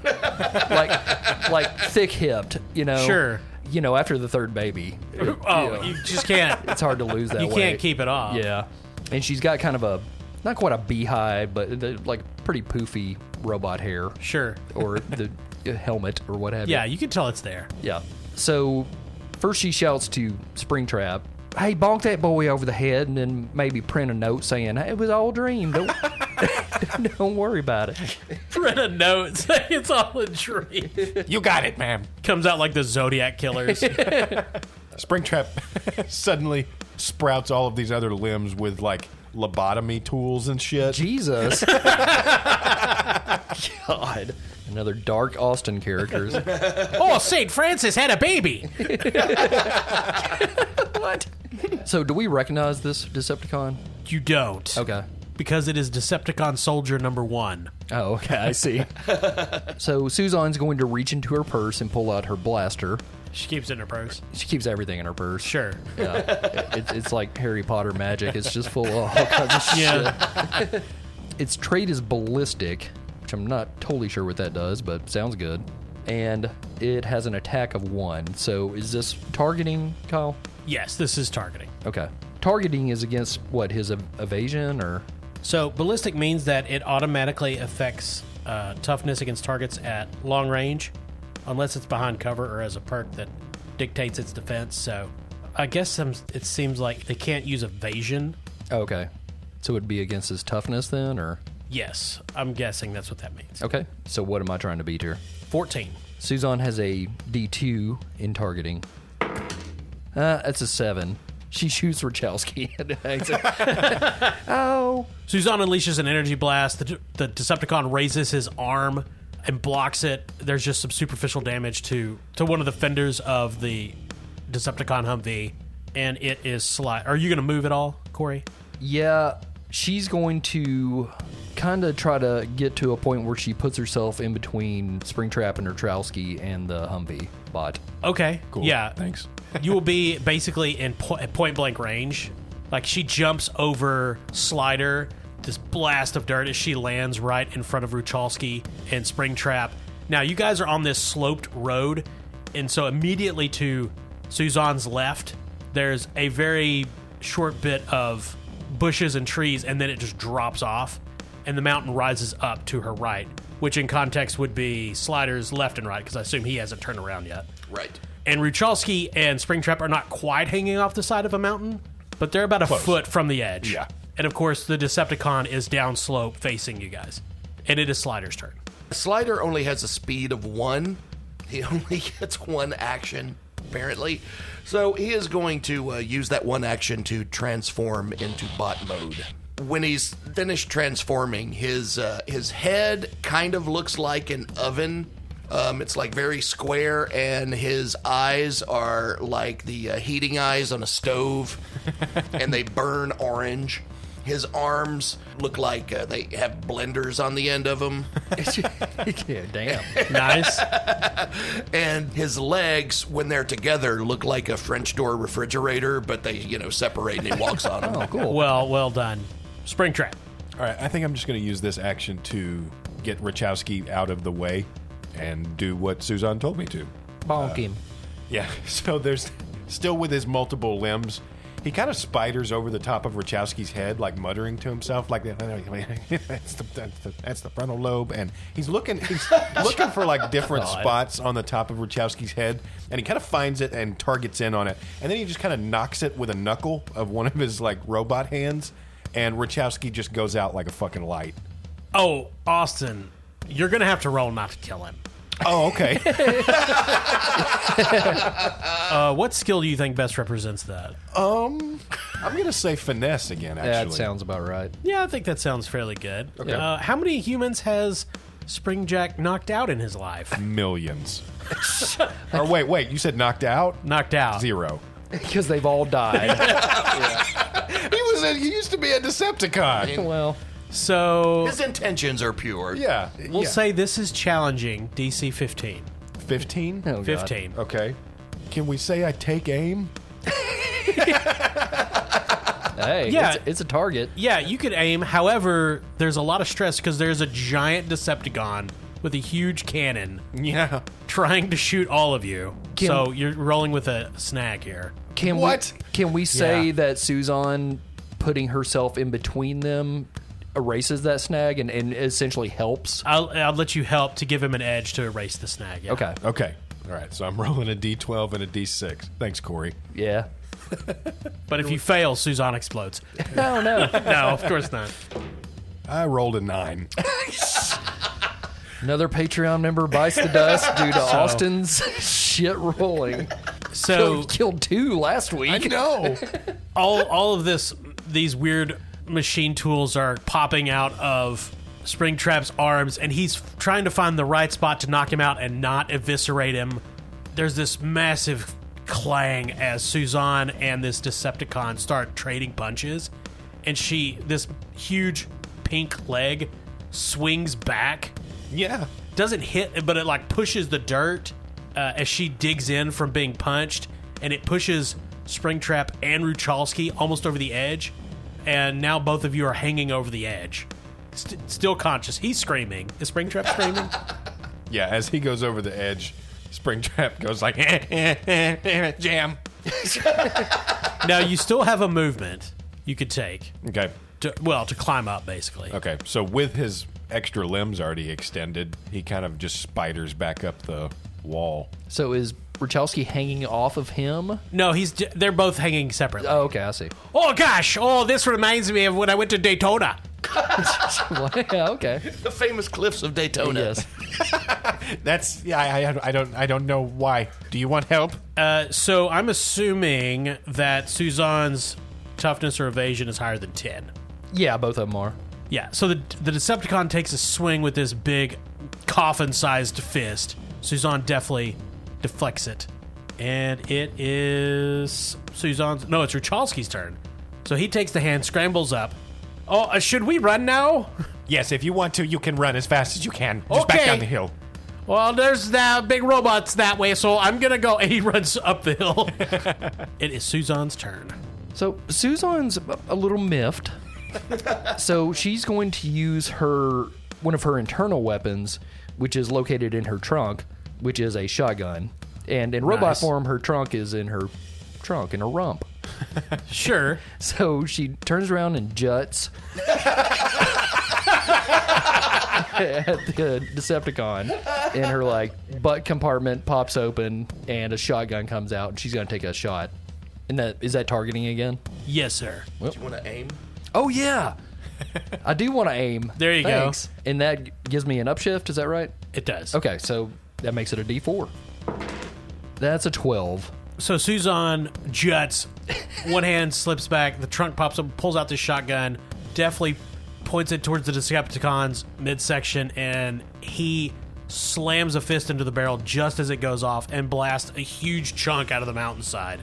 like thick-hipped, you know. Sure. You know, after the third baby. You just can't. It's hard to lose that You weight. can't keep it off. Yeah. And she's got kind of not quite a beehive, but like pretty poofy robot hair. Sure. Or the helmet or what have you. Yeah, you can tell it's there. Yeah. So first she shouts to Springtrap, hey, bonk that boy over the head, and then maybe print a note saying, hey, it was all a dream. Don't worry about it. Print a note saying it's all a dream. You got it, ma'am. Comes out like the Zodiac Killers. Springtrap suddenly sprouts all of these other limbs with like lobotomy tools and shit. Jesus. God. Another dark Austin characters. Oh, St. Francis had a baby. What? So do we recognize this Decepticon? You don't. Okay. Because it is Decepticon Soldier number 1. Oh, okay, I see. So Suzanne's going to reach into her purse and pull out her blaster. She keeps it in her purse. She keeps everything in her purse. Sure. Yeah. It's like Harry Potter magic. It's just full of all kinds of shit. Yeah. Its trait is ballistic, which I'm not totally sure what that does, but sounds good. And it has an attack of 1. So is this targeting, Kyle? Yes, this is targeting. Okay. Targeting is against, what, his evasion or... So ballistic means that it automatically affects toughness against targets at long range, unless it's behind cover or as a perk that dictates its defense. So I guess it seems like they can't use evasion. Oh, okay. So it would be against his toughness then, or... Yes, I'm guessing that's what that means. Okay. So what am I trying to beat here? 14. Suzanne has a D2 in targeting. That's a 7. She shoots Wachowski. Oh. Suzanne unleashes an energy blast. The Decepticon raises his arm and blocks it. There's just some superficial damage to one of the fenders of the Decepticon Humvee, and it is slide. Are you going to move at all, Corey? Yeah, she's going to kind of try to get to a point where she puts herself in between Springtrap and Wachowski and the Humvee bot. Okay. Cool. Yeah. Thanks. You will be basically in point blank range. Like she jumps over Slider, this blast of dirt as she lands right in front of Ruchalski and Springtrap. Now you guys are on this sloped road, and so immediately to Suzanne's left, there's a very short bit of bushes and trees, and then it just drops off, and the mountain rises up to her right, which in context would be Slider's left and right, because I assume he hasn't turned around yet. Right. And Ruchalski and Springtrap are not quite hanging off the side of a mountain, but they're about a foot from the edge. Yeah. And of course, the Decepticon is downslope facing you guys. And it is Slider's turn. Slider only has a speed of 1. He only gets 1 action, apparently. So he is going to use that 1 action to transform into bot mode. When he's finished transforming, his head kind of looks like an oven. It's like very square, and his eyes are like the heating eyes on a stove, and they burn orange. His arms look like they have blenders on the end of them. Yeah, damn. Nice. And his legs, when they're together, look like a French door refrigerator, but they, separate and he walks on them. Oh, cool. Well done. Springtrap. All right, I think I'm just going to use this action to get Wachowski out of the way. and do what Suzanne told me to. Bonk him. Yeah, so there's still with his multiple limbs. He kind of spiders over the top of Wachowski's head, like muttering to himself, like that's the frontal lobe, and he's looking for like different spots on the top of Wachowski's head, and he kind of finds it and targets in on it, and then he just kind of knocks it with a knuckle of one of his like robot hands, and Wachowski just goes out like a fucking light. Oh, Austin, you're gonna have to roll not to kill him. Oh, okay. What skill do you think best represents that? I'm gonna say finesse again. Actually, That sounds about right. Yeah, I think that sounds fairly good. Okay. How many humans has Springjack knocked out in his life? millions. Or wait, you said knocked out? Knocked out. 0. Because they've all died. He used to be a Decepticon. Well, So His intentions are pure. Yeah. we'll say this is challenging DC 15. 15? oh God. 15. Okay. Can we say I take aim? Hey, Yeah. it's a target. Yeah, you could aim. However, there's a lot of stress because there's a giant Decepticon with a huge cannon Yeah. trying to shoot all of you. Can- So you're rolling with a snag here. What? Can we say Yeah. that Suzanne putting herself in between them erases that snag and essentially helps? I'll let you help to give him an edge to erase the snag. Yeah. Okay. Okay. All right. So I'm rolling a D12 and a D6. Thanks, Corey. Yeah. But if you fail, Suzanne explodes. No, no. No, of course not. I rolled a 9. Another Patreon member bites the dust due to Austin's shit rolling. So Killed 2 last week. know. all of these weird machine tools are popping out of Springtrap's arms, and he's trying to find the right spot to knock him out and not eviscerate him. There's this massive clang as Suzanne and this Decepticon start trading punches, and this huge pink leg swings back. Yeah. Doesn't hit, but it like pushes the dirt as she digs in from being punched, and it pushes Springtrap and Ruchalski almost over the edge, and now both of you are hanging over the edge. Still conscious. He's screaming. Is Springtrap screaming? Yeah. As he goes over the edge, Springtrap goes like, jam. Now, you still have a movement you could take. Okay. To climb up, basically. Okay. So with his extra limbs already extended, he kind of just spiders back up the wall. So is Wachowski hanging off of him? No, they're both hanging separately. Oh, okay, I see. Oh, gosh. Oh, this reminds me of when I went to Daytona. Yeah, okay. The famous cliffs of Daytona. Yes. That's I don't know why. Do you want help? So I'm assuming that Suzanne's toughness or evasion is higher than 10. Yeah, both of them are. Yeah, so the Decepticon takes a swing with this big coffin-sized fist. Suzanne definitely deflects it. And it is Suzanne's... No, it's Ruchalski's turn. So he takes the hand, scrambles up. Oh, should we run now? Yes, if you want to, you can run as fast as you can. Just back Okay. down the hill. Well, there's the big robots that way, so I'm gonna go. And he runs up the hill. It is Suzanne's turn. So Suzanne's a little miffed. So she's going to use one of her internal weapons, which is located in her trunk, which is a shotgun. And in robot Nice. form, her trunk is in her trunk, in her rump. Sure. So she turns around and juts at the Decepticon, and her like butt compartment pops open, and a shotgun comes out, and she's gonna take a shot. And is that targeting again? Yes, sir. Do you want to aim? Oh yeah, I do want to aim. There you go. Thanks. And that gives me an upshift. Is that right? It does. Okay, so that makes it a D4. That's a 12. So Suzanne juts. One hand slips back. The trunk pops up, pulls out the shotgun, definitely points it towards the Decepticon's midsection, and he slams a fist into the barrel just as it goes off and blasts a huge chunk out of the mountainside.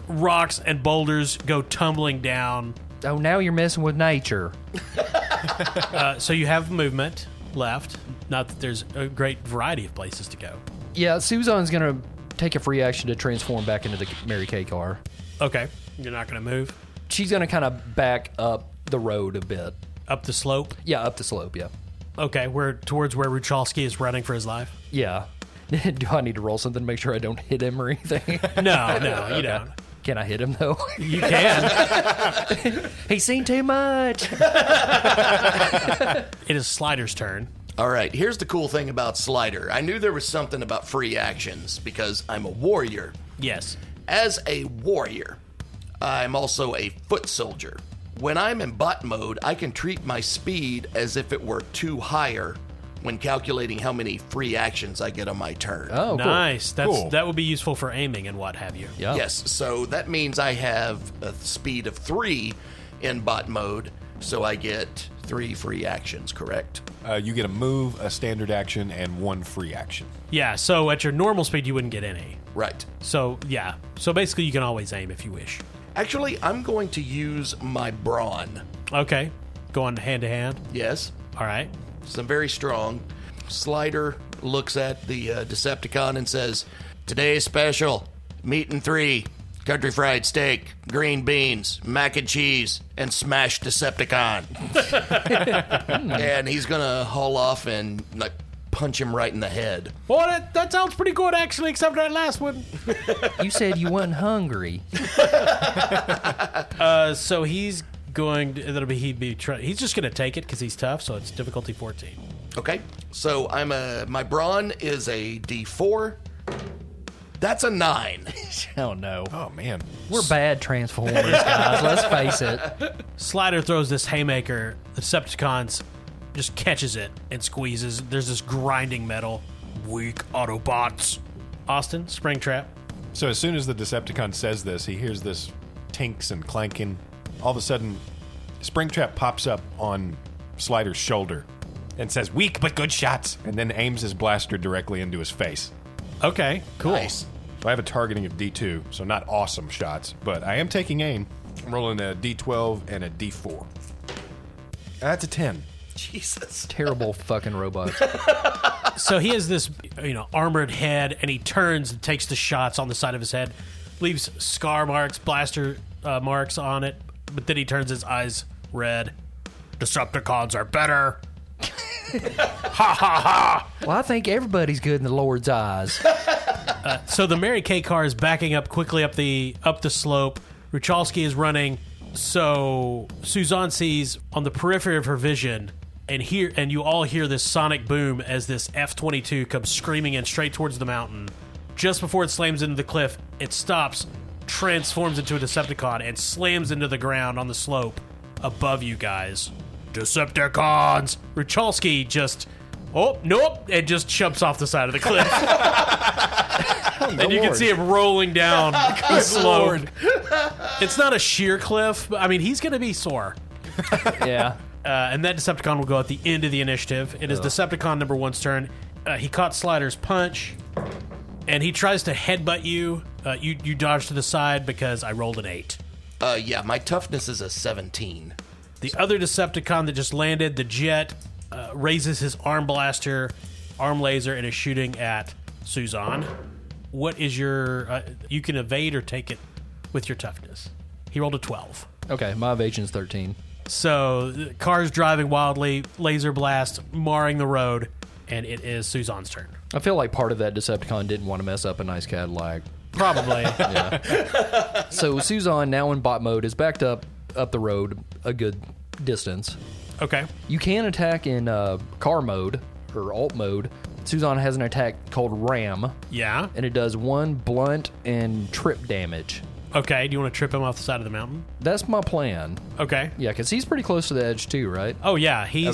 Rocks and boulders go tumbling down. Oh, now you're messing with nature. So you have movement left. Not that there's a great variety of places to go. Yeah, Suzanne's gonna take a free action to transform back into the Mary Kay car. Okay. You're not going to move She's gonna kind of back up the road a bit. up the slope. Yeah, up the slope. Yeah. Okay, towards where Ruchalski is running for his life. Yeah. Do I need to roll something to make sure I don't hit him or anything? No, you don't. Can I hit him, though? You can. He's seen too much. It is Slider's turn. All right, here's the cool thing about Slider. I knew there was something about free actions because I'm a warrior. Yes. As a warrior, I'm also a foot soldier. When I'm in bot mode, I can treat my speed as if it were 2 higher when calculating how many free actions I get on my turn. Oh, Nice. Cool. That would be useful for aiming and what have you. Yeah. Yes, so that means I have a speed of 3 in bot mode, so I get 3 free actions, correct? You get a move, a standard action, and 1 free action. Yeah, so at your normal speed, you wouldn't get any. Right. So, yeah. So basically, you can always aim if you wish. Actually, I'm going to use my brawn. Okay. Going hand to hand. Yes, All right. so I'm very strong. Slider looks at the Decepticon and says, "Today's special, meat and 3, country fried steak, green beans, mac and cheese, and smashed Decepticon." And he's gonna haul off and like punch him right in the head. Well, that sounds pretty good, actually, except for that last one. You said you wasn't hungry. So he's going to, he's just going to take it because he's tough, so it's difficulty 14. Okay, so my brawn is a D4. That's a 9. Oh, no. Oh, man. We're bad Transformers, guys. Let's face it. Slider throws this haymaker. The Decepticons just catches it and squeezes. There's this grinding metal. Weak Autobots. Austin, Springtrap. So as soon as the Decepticon says this, he hears this tinks and clanking. All of a sudden, Springtrap pops up on Slider's shoulder and says, "Weak but good shots," and then aims his blaster directly into his face. Okay, cool. Nice. So I have a targeting of D2, so not awesome shots, but I am taking aim. I'm rolling a D12 and a D4. That's a 10. Jesus. Terrible fucking robots. So he has this, armored head, and he turns and takes the shots on the side of his head, leaves scar marks, blaster marks on it, but then he turns his eyes red. Decepticons are better. Ha ha ha! Well, I think everybody's good in the Lord's eyes. So the Mary Kay car is backing up quickly up the slope. Ruchalski is running. So Suzanne sees on the periphery of her vision, and you all hear this sonic boom as this F-22 comes screaming in straight towards the mountain. Just before it slams into the cliff, it stops, transforms into a Decepticon, and slams into the ground on the slope above you guys. Decepticons! Ruchalski just, oh, nope, and just jumps off the side of the cliff. And you can see him rolling down the slope. It's not a sheer cliff, but I mean, he's going to be sore. Yeah. And that Decepticon will go at the end of the initiative. It is Decepticon number 1's turn. He caught Slider's punch, and he tries to headbutt you. You dodge to the side because I rolled an 8. Yeah, my toughness is a 17. The other Decepticon that just landed, the Jet, raises his arm blaster, arm laser, and is shooting at Suzanne. What is your... you can evade or take it with your toughness. He rolled a 12. Okay, my evasion's 13. So, the car's driving wildly, laser blast, marring the road, and it is Suzanne's turn. I feel like part of that Decepticon didn't want to mess up a nice Cadillac. Probably. So Suzanne, now in bot mode, is backed up the road a good distance. Okay. You can attack in car mode or alt mode. Suzanne has an attack called Ram, Yeah. and it does 1 blunt and trip damage. Okay. Do you want to trip him off the side of the mountain? That's my plan. Okay. Yeah, because he's pretty close to the edge too, right? Oh, yeah. He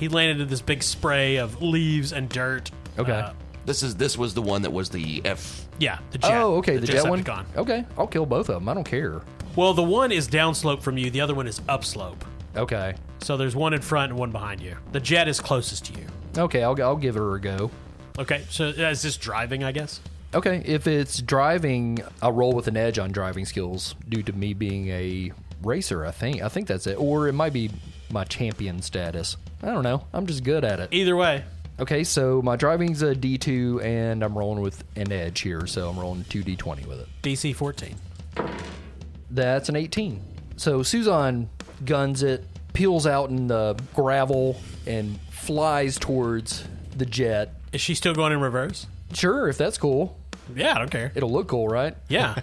landed in this big spray of leaves and dirt. Okay. This was the one that was the F. Yeah. The jet. Oh, okay, the jet one? Decepticon. Okay, I'll kill both of them. I don't care. Well, the one is downslope from you. The other one is upslope. Okay. So there's one in front and one behind you. The jet is closest to you. Okay, I'll give her a go. Okay. So is this driving, I guess? Okay, if it's driving, I'll roll with an edge on driving skills due to me being a racer, I think. I think that's it. Or it might be my champion status. I don't know. I'm just good at it. Either way. Okay, so my driving's a D2, and I'm rolling with an edge here, so I'm rolling 2D20 with it. DC 14. That's an 18. So Suzanne guns it, peels out in the gravel and flies towards the jet. Is she still going in reverse? Sure, if that's cool. Yeah, I don't care. It'll look cool, right? Yeah.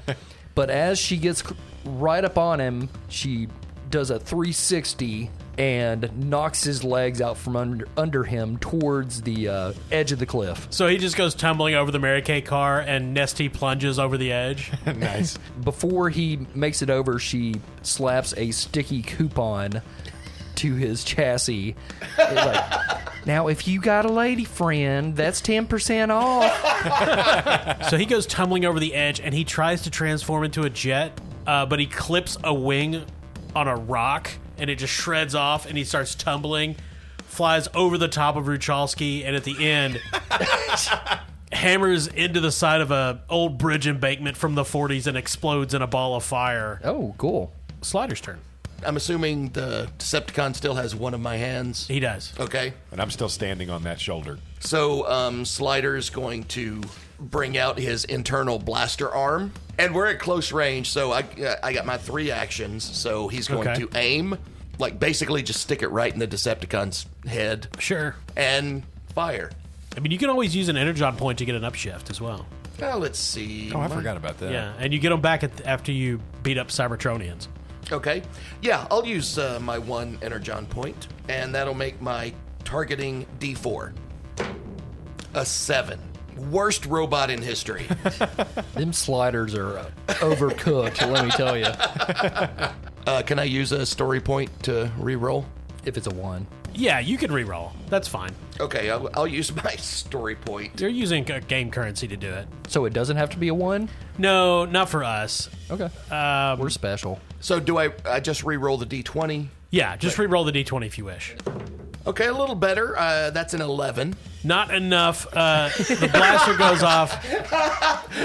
But as she gets right up on him, she does a 360 and knocks his legs out from under him towards the edge of the cliff. So he just goes tumbling over the Mary Kay car, and Nesty plunges over the edge. Nice. Before he makes it over, she slaps a sticky coupon to his chassis. It's like, now, if you got a lady friend, that's 10% off. So he goes tumbling over the edge, and he tries to transform into a jet, but he clips a wing on a rock, and it just shreds off, and he starts tumbling, flies over the top of Ruchalski, and at the end, hammers into the side of a old bridge embankment from the 40s and explodes in a ball of fire. Oh, cool. Slider's turn. I'm assuming the Decepticon still has one of my hands. He does. Okay. And I'm still standing on that shoulder. So Slider's going to bring out his internal blaster arm. And we're at close range, so I got my 3 actions. So he's going Okay. to aim, like basically just stick it right in the Decepticon's head Sure. and fire. I mean, you can always use an Energon point to get an upshift as well. Now let's see. Oh, I forgot about that. Yeah, and you get them back after you beat up Cybertronians. Okay. Yeah, I'll use my 1 Energon point, and that'll make my targeting D4 a 7. Worst robot in history. Them sliders are overcooked, let me tell you. Can I use a story point to reroll? If it's a 1. Yeah, you can reroll. That's fine. Okay, I'll use my story point. They're using game currency to do it. So it doesn't have to be a 1? No, not for us. Okay. We're special. So do I just reroll the D20? Yeah, just reroll the d20 if you wish. Okay, a little better. That's an 11. Not enough. The blaster goes off,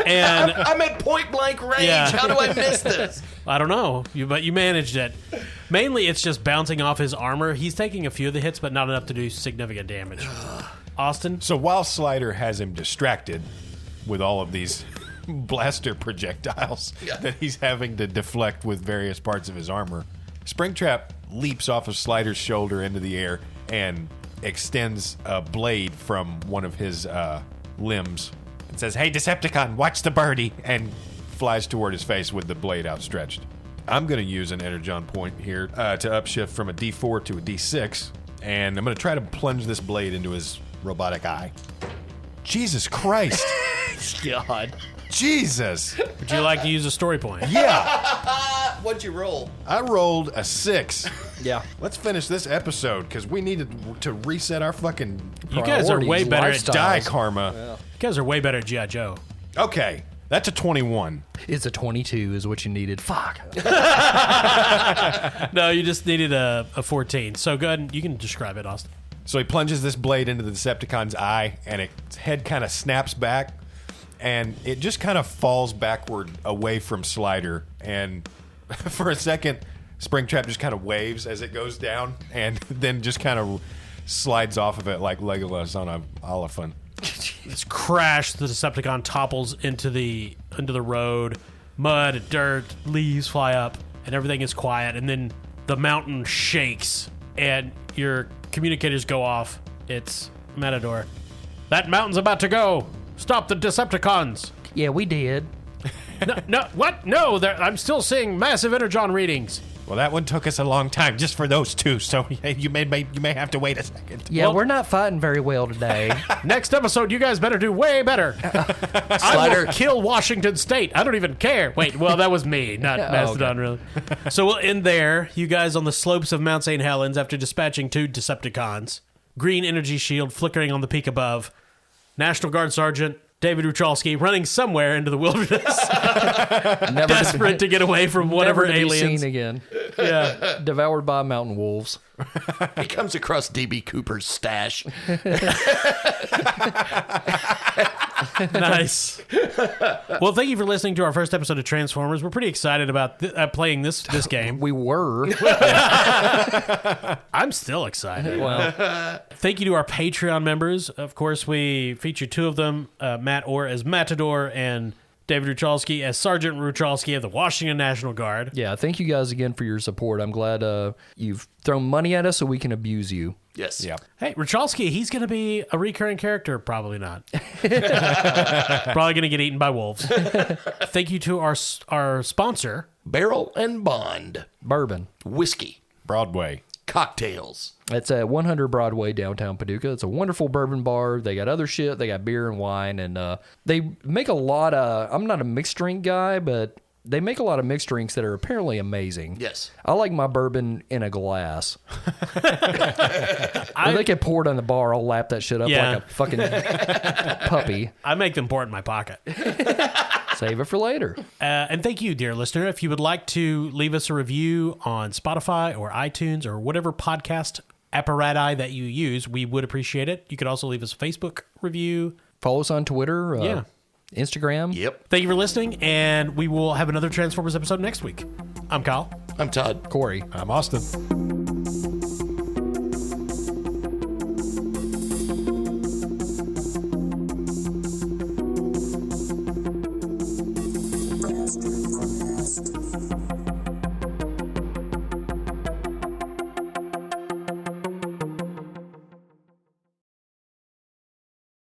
and I'm at point blank range. Yeah. How do I miss this? I don't know, but you managed it. Mainly, it's just bouncing off his armor. He's taking a few of the hits, but not enough to do significant damage. Austin? So while Slider has him distracted with all of these blaster projectiles that he's having to deflect with various parts of his armor, Springtrap leaps off of Slider's shoulder into the air and extends a blade from one of his limbs and says, "Hey, Decepticon, watch the birdie," and flies toward his face with the blade outstretched. I'm going to use an Energon point here to upshift from a D4 to a D6, and I'm going to try to plunge this blade into his robotic eye. Jesus Christ. God. Jesus. Would you like to use a story point? Yeah. What'd you roll? I rolled a 6. Yeah. Let's finish this episode because we needed to reset our fucking You guys are way Priorities, better at lifestyles. die karma. You guys are way better at G.I. Joe. Okay. That's a 21. It's a 22 is what you needed. Fuck. No, you just needed a 14. So go ahead and you can describe it, Austin. So he plunges this blade into the Decepticon's eye, and its head kind of snaps back, and it just kind of falls backward away from Slider. And for a second, Springtrap just kind of waves as it goes down, and then just kind of slides off of it like Legolas on an elephant. This crash, the Decepticon topples into the road. Mud, dirt, leaves fly up, and everything is quiet. And then the mountain shakes, and your communicators go off. It's Matador. That mountain's about to go. Stop the Decepticons. Yeah, we did. No, what? No, I'm still seeing massive Energon readings. Well, that one took us a long time just for those two, so you may have to wait a second. Yeah, Well- we're not fighting very well today. Next episode, you guys better do way better. I will kill Washington State. I don't even care. Wait, well, that was me, not Mastodon, really. So we'll end there. You guys on the slopes of Mount St. Helens after dispatching 2 Decepticons. Green energy shield flickering on the peak above. National Guard Sergeant David Ruchalski running somewhere into the wilderness, Never desperate to get away from whatever never to be aliens. seen again. Yeah. Devoured by mountain wolves. He comes across D.B. Cooper's stash. Nice. Well, thank you for listening to our first episode of Transformers. We're pretty excited about playing this game. We were. I'm still excited. Well, Thank you to our Patreon members. Of course, we feature 2 of them, Matt Orr as Matador and David Ruchalski as Sergeant Ruchalski of the Washington National Guard. Yeah, thank you guys again for your support. I'm glad you've thrown money at us so we can abuse you. Yes. Yeah. Hey, Ruchalski, he's going to be a recurring character. Probably not. Probably going to get eaten by wolves. Thank you to our sponsor. Barrel and Bond. Bourbon. Whiskey. Broadway. Cocktails. It's at 100 Broadway, downtown Paducah. It's a wonderful bourbon bar. They got other shit. They got beer and wine. And they make a lot of... I'm not a mixed drink guy, but they make a lot of mixed drinks that are apparently amazing. Yes. I like my bourbon in a glass. If they can pour it on the bar, I'll lap that shit up Yeah. like a fucking puppy. I make them pour it in my pocket. Save it for later. And thank you, dear listener. If you would like to leave us a review on Spotify or iTunes or whatever podcast apparatus that you use, we would appreciate it. You could also leave us a Facebook review. Follow us on Twitter, Yeah. Instagram. Yep. Thank you for listening, and we will have another Transformers episode next week. I'm Kyle. I'm Todd. Corey. I'm Austin.